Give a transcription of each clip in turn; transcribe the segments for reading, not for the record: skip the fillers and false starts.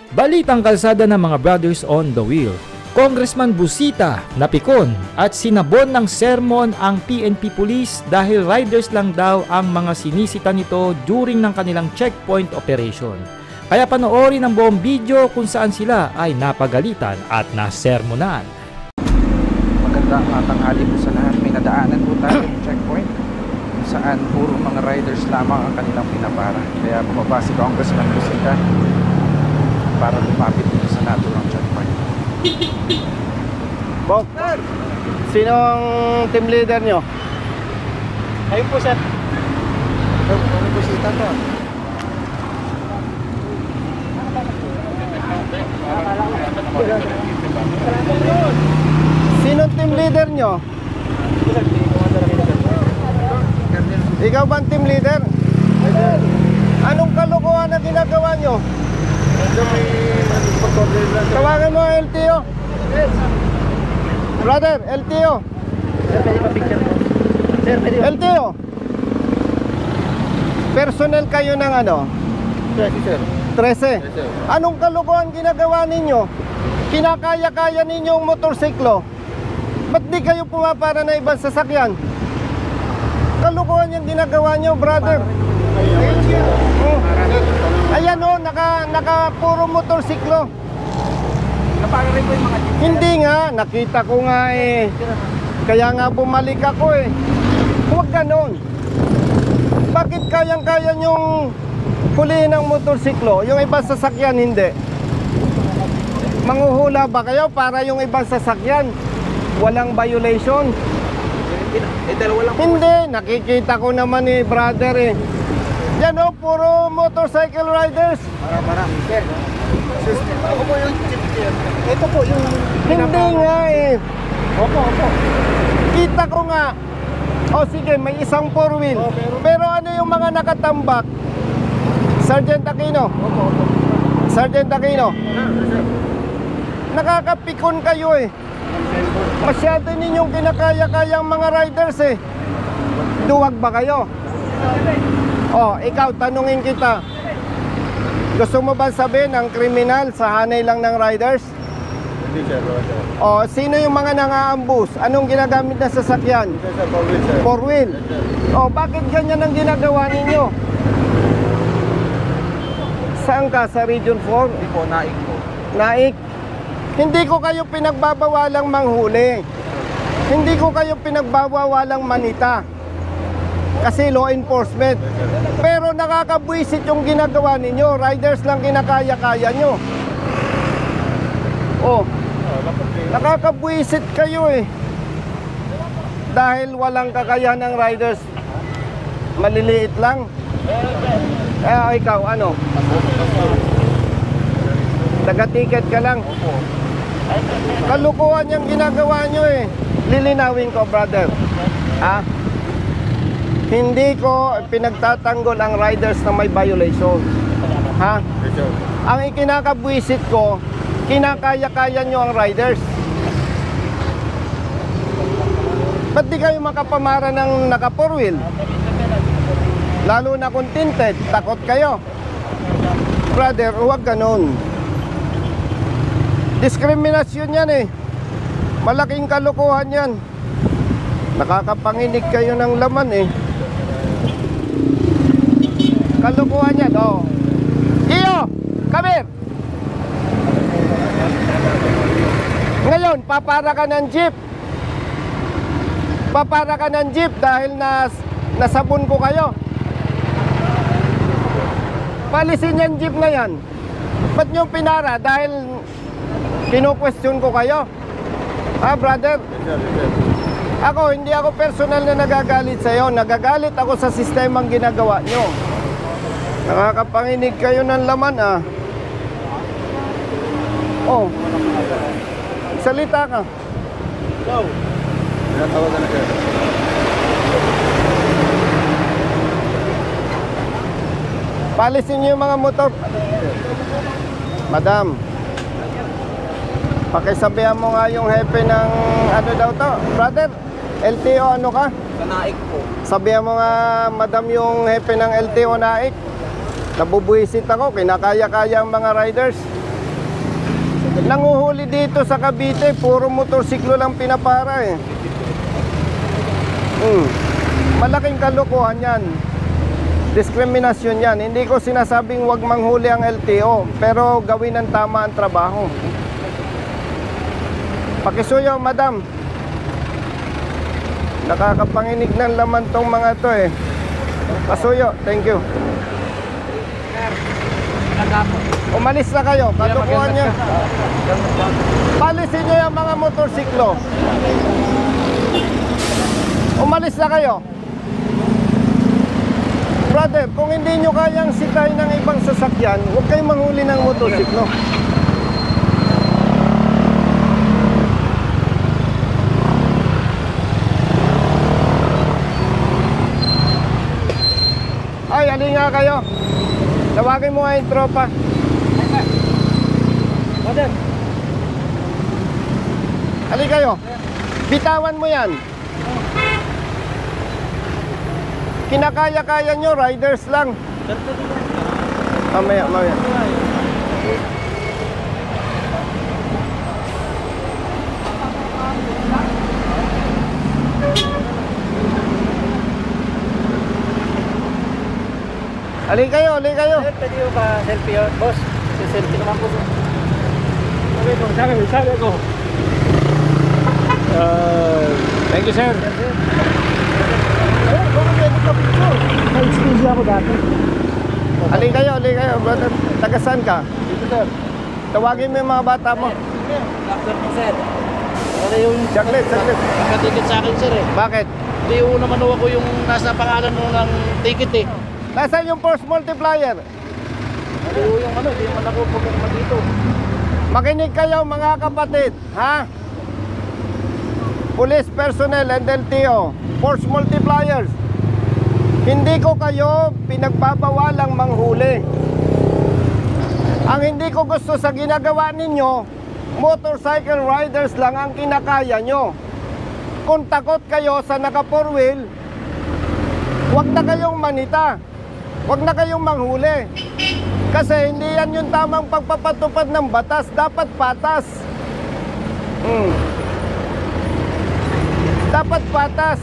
Balitang kalsada ng mga brothers on the wheel. Congressman Busita napikon at sinabon ng sermon ang PNP Police dahil riders lang daw ang mga sinisita nito during ng kanilang checkpoint operation. Kaya panoorin ang buong video kung saan sila ay napagalitan at nasermonan. Magandang tanghali po sa lahat. May nadaanan po tayo ng checkpoint kung saan puro mga riders lamang ang kanilang pinapara. Kaya bumaba si Congressman Busita para lumapit dito sa naturang checkpoint. Bok, sinong team leader nyo? Ayun po, sir. Congressman Busita to. Sinong team leader nyo? Ikaw ba ang team leader? Anong kalokohan na ginagawa nyo? Tawagan mo ang LTO. Brother, LTO. LTO. Personnel kayo ng ano? 13. Anong kalokohan ginagawa ninyo? Kinakaya-kaya ninyong motorsiklo. Ba't di kayo pumapara na ibang sasakyan? Kalokohan yung ginagawa nyo, brother. Ayan o, naka puro motorsiklo. Napagari po yung mga jeep. Hindi nga, nakita ko nga eh. Kaya nga bumalik ako eh. Huwag ganon. Bakit kayang-kaya nyong hulihin ng motorsiklo? Yung ibang sasakyan hindi. Manghuhula ba kayo para yung ibang sasakyan walang violation? Hindi, nakikita ko naman eh, brother eh. Yan o, puro motorcycle riders. Marami, sir. Ako po yung jeep, sir. Ito po yung... Hindi nga eh. Opo. Kita ko nga. O sige, may isang 4-wheel. Pero ano yung mga nakatambak? Sergeant Aquino. Opo. Sergeant Aquino. Nakakapikon kayo eh. Masyado ninyong kinakaya-kayang mga riders eh. Duwag ba kayo? Oh, ikaw, tanungin kita. Gusto mo ba sabihin ang kriminal sa hanay lang ng riders? Hindi, sir. Oh, sino yung mga nang-aambus? Anong ginagamit na sasakyan? Sir, 4-wheel, sir. 4-wheel. Oh, bakit ganyan ang ginagawa ninyo? Saan ka? Sa Region 4? Hindi po, naik po. Naik. Hindi ko kayo pinagbabawalang manghuli. Hindi ko kayo pinagbabawalang manita. Kasi law enforcement. Pero nakakabwisit yung ginagawa ninyo. Riders lang kinakaya-kaya nyo. Oh, nakakabwisit kayo eh. Dahil walang kakayahan ng riders. Maliliit lang. Ikaw, ano? Taga-ticket ka lang. Kalukuhan yung ginagawa nyo eh. Lilinawin ko, brother. Ha? Hindi ko pinagtatanggol ang riders na may violation. Ha? Ang ikinakabwisit ko, kinakaya-kaya nyo ang riders. Ba't di kayo makapamara ng naka 4-wheel? Lalo na kung tinted, takot kayo. Brother, huwag ganun. Diskriminasyon yan eh. Malaking kalokohan yan. Nakakapanginig kayo ng laman eh. Kalokohan yan, oh. Iyo, come here. Ngayon, papara ka ng jeep. Papara ka ng jeep dahil nasabon ko kayo. Palisin yung jeep na yan. Ba't nyo pinara? Dahil kino-question ko kayo. Ha, brother? Ako, hindi ako personal na nagagalit sa'yo. Nagagalit ako sa sistemang ginagawa nyo. Nakakapanginig kayo ng laman, ah. Oh. Salita ka. Go! Tinatawag na sir. Palisin nyo yung mga motor. Madam, pakisabihan mo nga yung hepe ng ano daw to. Brother, LTO ano ka? Sa naik po. Sabihan mo nga, madam, yung hepe ng LTO Naik. Nabubuisit ako, kinakaya-kaya ang mga riders. Nanguhuli dito sa Cavite, puro motorsiklo lang pinapara eh. Malaking kalokohan yan. Diskriminasyon yan. Hindi ko sinasabing wag manghuli ang LTO, pero gawin ng tama ang trabaho. Pakisuyo, madam. Nakakapanginig ng laman tong mga to eh. Pasuyo, thank you. Umalis na kayo, katukuhan nyo. Palisin nyo yung mga motorsiklo. Umalis na kayo. Brother, kung hindi nyo kayang sitahin ng ibang sasakyan, huwag kayong manghuli ng motorsiklo. Ay, alin nga kayo. Tawagin mo nga yung tropa. Alin kayo. Bitawan mo yan. Kinakaya-kaya nyo, riders lang. Mamaya. Alin kayo. Pwede mo ba selfie yun, boss? Selfie naman po. Sabi ko. Thank you, sir. Na-excuse ako dati. Alin kayo, brother. Tagasan ka? Dito, sir. Tawagin mo yung mga bata mo. Doctor mo, sir. Ano yung Saglit. nakatikit sa akin, sir eh. Bakit? Hindi yung naman ako yung nasa pangalan mo ng ticket eh. Nasaan yung force multiplier? Hindi yung hindi naman ako pumunta dito. Makinig kayo mga kapatid, ha? Police personnel and LTO, force multipliers. Hindi ko kayo pinagbabawalang manghuli. Ang hindi ko gusto sa ginagawa ninyo, motorcycle riders lang ang kinakaya nyo. Kung takot kayo sa naka 4-wheel, huwag na kayong manita. Huwag na kayong manghuli. Kasi hindi yan yung tamang pagpapatupad ng batas. Dapat patas. Dapat patas.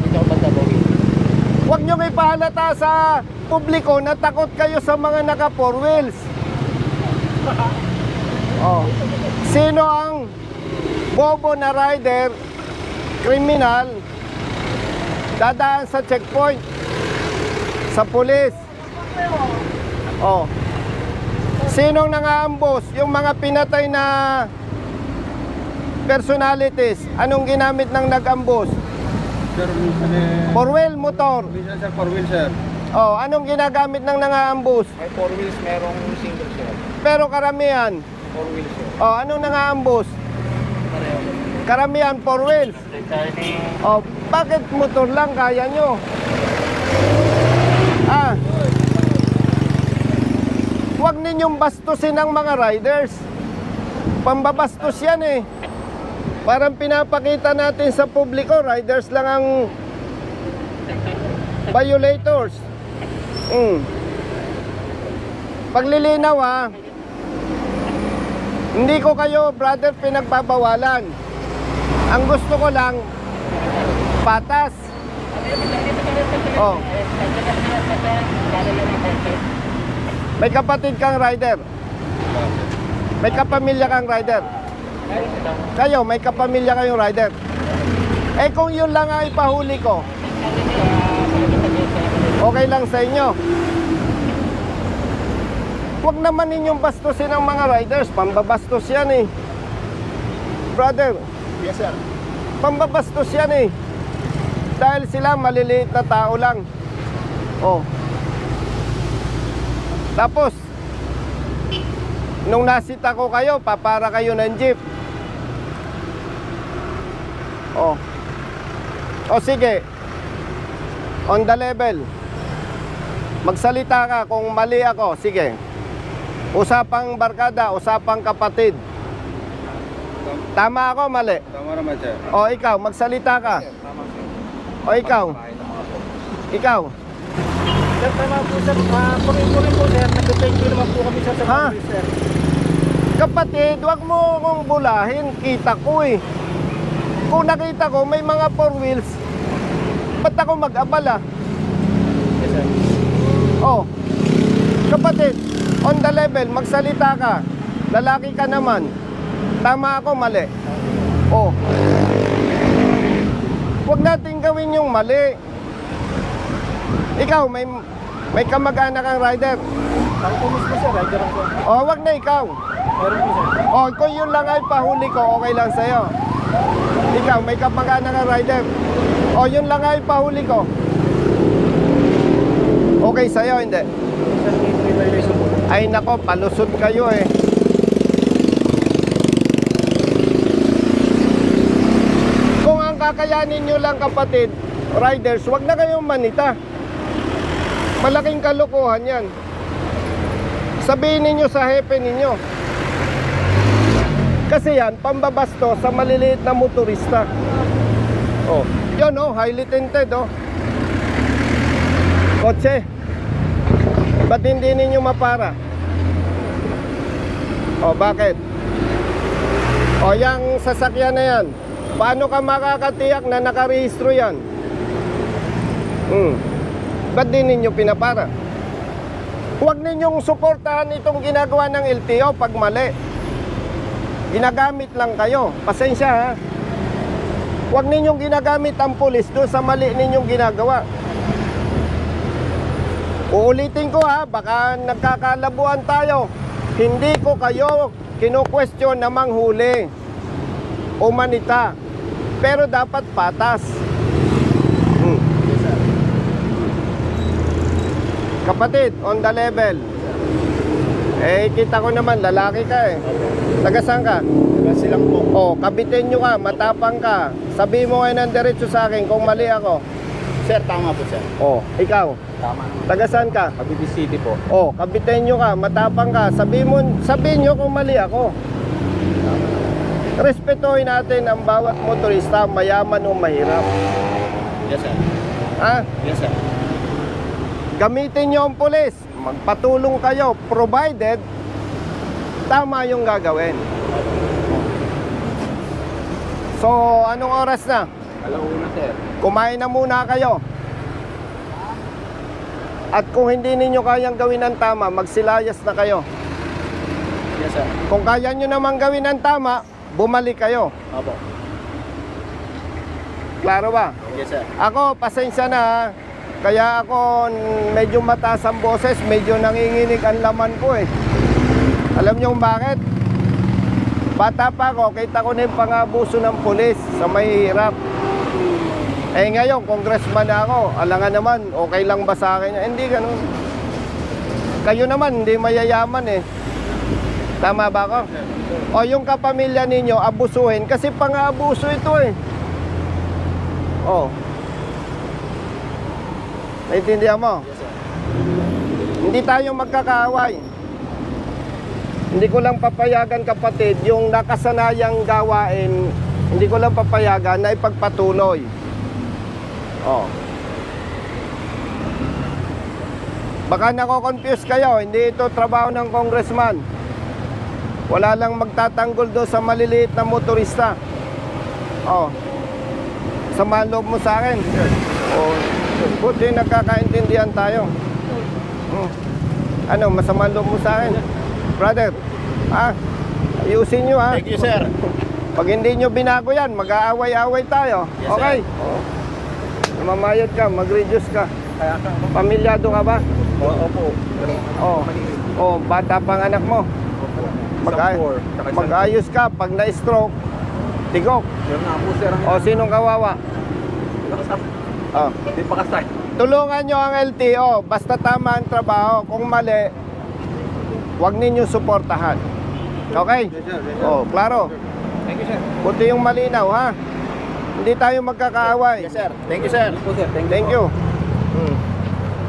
Ikaw banda, Bogi. Huwag nyo ipahalata sa publiko na takot kayo sa mga naka 4 wheels. Sino ang bobo na rider, kriminal, dadaan sa checkpoint, sa pulis? Sinong nangaambos? Yung mga pinatay na personalities, anong ginamit ng nag-ambos? Sir, 4-wheel motor. minsan sir, 4-wheel sir. Anong ginagamit ng nangaambos? May 4 wheels, merong single, sir. Pero karamihan. 4 wheels, sir. Anong nangaambos? Pareho. Karamihan 4 wheels. Bakit motor lang kaya nyo? Huwag ninyong bastusin ang mga riders. Pambabastos yan eh. Parang pinapakita natin sa publiko, riders lang ang violators. Paglilinaw hindi ko kayo, brother, pinagbabawalan. Ang gusto ko lang, patas. May kapatid kang rider. May kapamilya kang rider. Kayo, may kapamilya kayong rider. Kung yun lang ang ipahuli ko, okay lang sa inyo. Huwag naman ninyong bastusin ang mga riders. Pambabastos yan eh. Brother. Yes sir. Pambabastos yan eh. Dahil sila maliliit na tao lang. Tapos nung nasita ko kayo, papara kayo ng jeep. Sige. On the level. Magsalita ka kung mali ako. Sige. Usapang barkada, usapang kapatid. Tama ako, mali? Tama naman sir. Ikaw, magsalita ka. Ikaw. Ikaw. Sir, tama po, sir. Pangin po rin po, sir. Nag-thank you naman po kami sa Ha? Kapatid, wag mo akong bulahin. Kita ko eh. Kung nakita ko may mga 4 wheels, ba't ako mag-abala? Yes, sir. Oh, kapatid, on the level, magsalita ka. Lalaki ka naman. Tama ako, mali. Oh. Huwag natin gawin yung mali. Ikaw, may kamag-anak kang rider. Ako po mismo, sir. Rider ako. Oh, wag na ikaw. Meron po, sir. Oh, kung yun lang ay pahuli ko, okay lang sa'yo. Ikaw, may kamag-anak kang rider. Oh, yun lang ay pahuli ko. Okay sa'yo, hindi? Sir, may violation po. Ay nako, palusot kayo eh. Kung ang kakayanin nyo lang kapatid, riders, wag na kayong manita. Malaking kalokohan yan. Sabihin ninyo sa hepe ninyo. Kasi yan, pambabasto sa maliliit na motorista. Oh, yun oh, highly tinted oh. Kotse. Ba't hindi ninyo mapara? O, bakit? O, yung sasakyan na yan, paano ka makakatiyak na nakarehistro yan? Ba't di ninyo pinapara? Huwag ninyong suportahan itong ginagawa ng LTO pag mali. Ginagamit lang kayo. Pasensya ha. Huwag ninyong ginagamit ang pulis doon sa mali ninyong ginagawa. Uulitin ko ha, baka nagkakalabuan tayo. Hindi ko kayo kino-question na manghuli o manita. Pero dapat patas. Kapatid, on the level. Eh, kita ko naman, lalaki ka eh. Taga-saan ka? Silang po. Oh, kabitin nyo ka, matapang ka. Sabi mo ngayon ng diretso sa akin kung mali ako. Sir, tama po, sir. Oh, ikaw. Tama. Taga-saan ka? Cavite City po. Oh, kabitin nyo ka, matapang ka. Sabihin nyo kung mali ako. Respetuhin natin ang bawat motorista, mayaman o mahirap. Yes, sir. Ha? Yes, sir. Gamitin nyo ang pulis. Magpatulong kayo, provided tama yung gagawin. So, anong oras na? Alauna, sir. Kumain na muna kayo. At kung hindi ninyo kayang gawin ang tama, magsilayas na kayo. Yes, sir. Kung kaya nyo naman gawin ang tama, bumalik kayo. Opo. Klaro ba? Yes, sir. Ako, pasensya na ha. Kaya ako medyo mataas ang boses, medyo nanginginig ang laman ko eh. Alam nyo kung bakit? Bata pa ako, kita ko na yung pangabuso ng pulis sa mahihirap. Eh ngayon, congressman na ako, alangan naman, okay lang ba sa akin? Hindi ganun. Kayo naman, hindi mayayaman eh. Tama ba ako? O yung kapamilya ninyo, abusuhin, kasi pang-abuso ito eh. Oh. Naintindihan mo? Yes, sir. Hindi tayo magkakaaway. Hindi ko lang papayagan kapatid, yung nakasanayang gawain, hindi ko lang papayagan na ipagpatuloy. Oh. Baka nako-confuse kayo, hindi ito trabaho ng congressman. Wala lang magtatanggol doon sa maliliit na motorista. Oh. Samahan loob mo sa akin. Oh. Buti nagkakaintindihan tayo. Ano, masama loob mo sa akin? Brother, ayusin nyo ha. Thank you, sir. Pag hindi nyo binago yan, mag-aaway-aaway tayo. Yes, okay? Mamayad ka, mag-reduce ka. Kaya ka. Pamilyado ka ba? Opo. Oh, bata pang anak mo. Mag-ayos ka, pag na-stroke, tigok. Yun nga po, sir. O, sinong kawawa? Oh. Hindi pa kasay. Tulungan nyo ang LTO, basta tama ang trabaho. Kung mali, huwag ninyo suportahan. Okay? Yes, sir. Yes, sir. Oh, klaro. Thank you, sir. Buti yung malinaw, ha? Hindi tayo magkakaaway. Yes, sir. Thank you, sir. Thank you.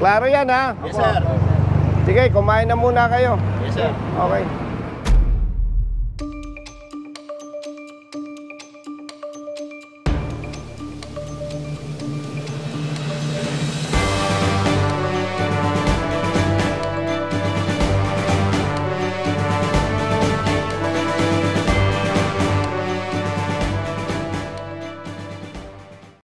Klaro yan, ha? Yes, sir. Sige, kumain na muna kayo. Yes, sir. Okay.